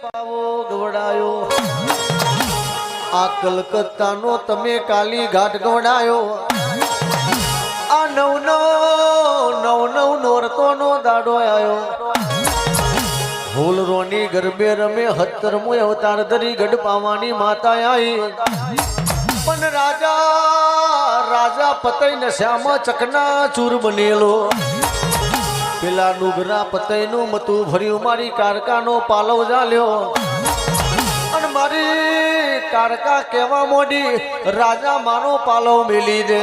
પાવો ગવડાયો આ કલકત્તાનો તમે કાલી ઘાટ ગવડાયો આ નવ નોરતોનો દાડો આવ્યો હોલરોની ગરબે રમે 17મો અવતાર ધરી ગઢ પાવાની માતા આવી પણ રાજા પતઈ નશામાં ચકના ચૂર બનેલો પેલા નુગરા પતઈનું મતું ભર્યું મારી કારકાનો પાલવ જાલ્યો અને મારી કારકા કહેવા મોડી રાજા મારો પાલવ મેલી દે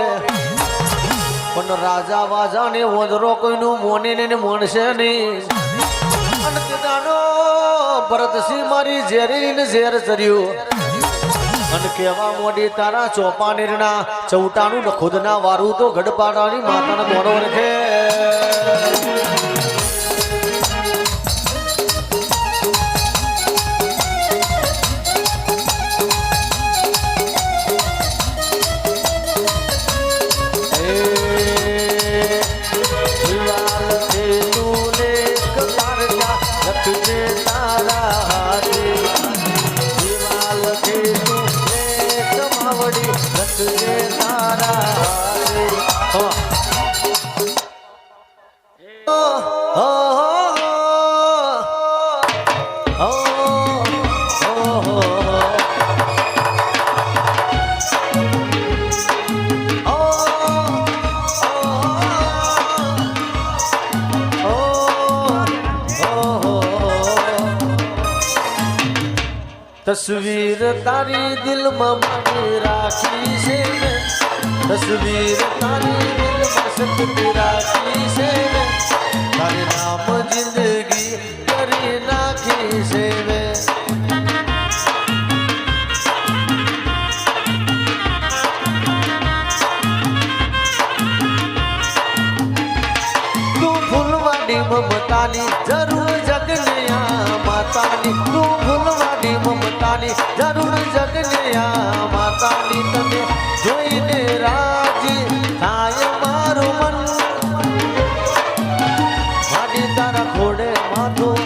પણ રાજા વાજાને વંદરો કોઈનું મોને ને મોનશે નહીં અને તેદાનો ભરતસિંહ મારી ઝેરીને ઝેર ચર્યું અને કહેવા મોડી તારા ચોપાનેરના ચૌટાનું ખુદના વારું તો ગઢપાડાની માતાને મોનો રખે तस्वीर तारी दिल में माने राखी से तस्वीर तारी दिल में सकती राखी से तारे नाम जिंदगी करी नाखी से तू फूलवाड़ी ममतानी जरूर जगने मातानी तू फूलवाड़ी ममतानी जरूर जगने मातानी तने જોઈને રાજી થાય મારું મન માડી તારા ખોડે માથું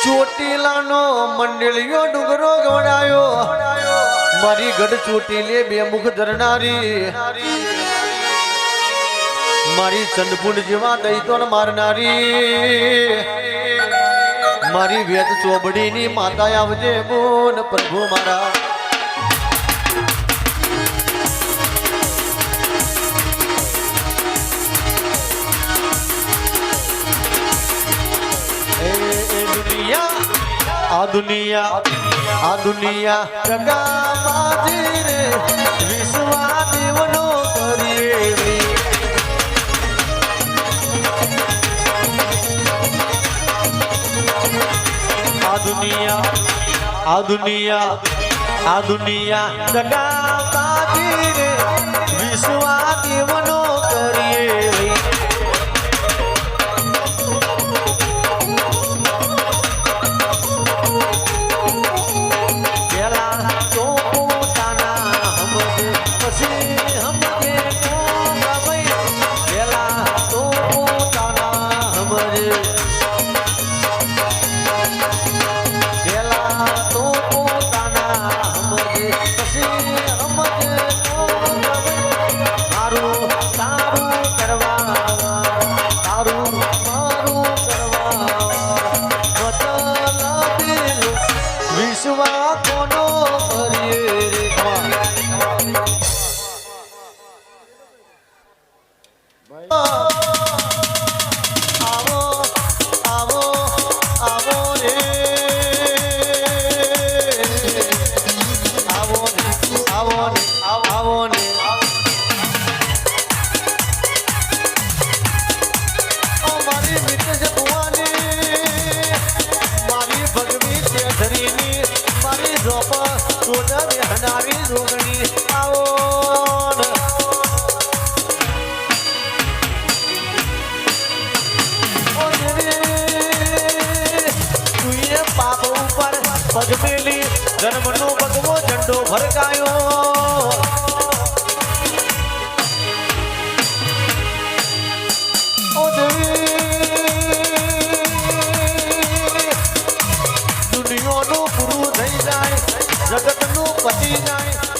ચોટીલાનો મંડળિયો ડુંગરો ગવડાયો મારી ગઢ ચોટીલે બે મુખ ધરનારી મારી ચંદપુંડ જેવા દૈતોન મારનારી મારી વેદ ચોબડીની માતા આવજે બોન પ્રભુ મારા આ દુનિયા જગા બાજી રે વિશ્વા દેવનો કરીએ આ દુનિયા જગા બાજી રે વિશ્વા દેવનો કરીએ પેલા તો પોતાના હમજે પછી હમજે પેલા તો પોતાના હમજે પગમેલી ધર્મનો ભગવો ઝંડો ફરકાયો ઓ દેવી દુનિયાનું પૂરું થઈ જાય જગતનું પતી જાય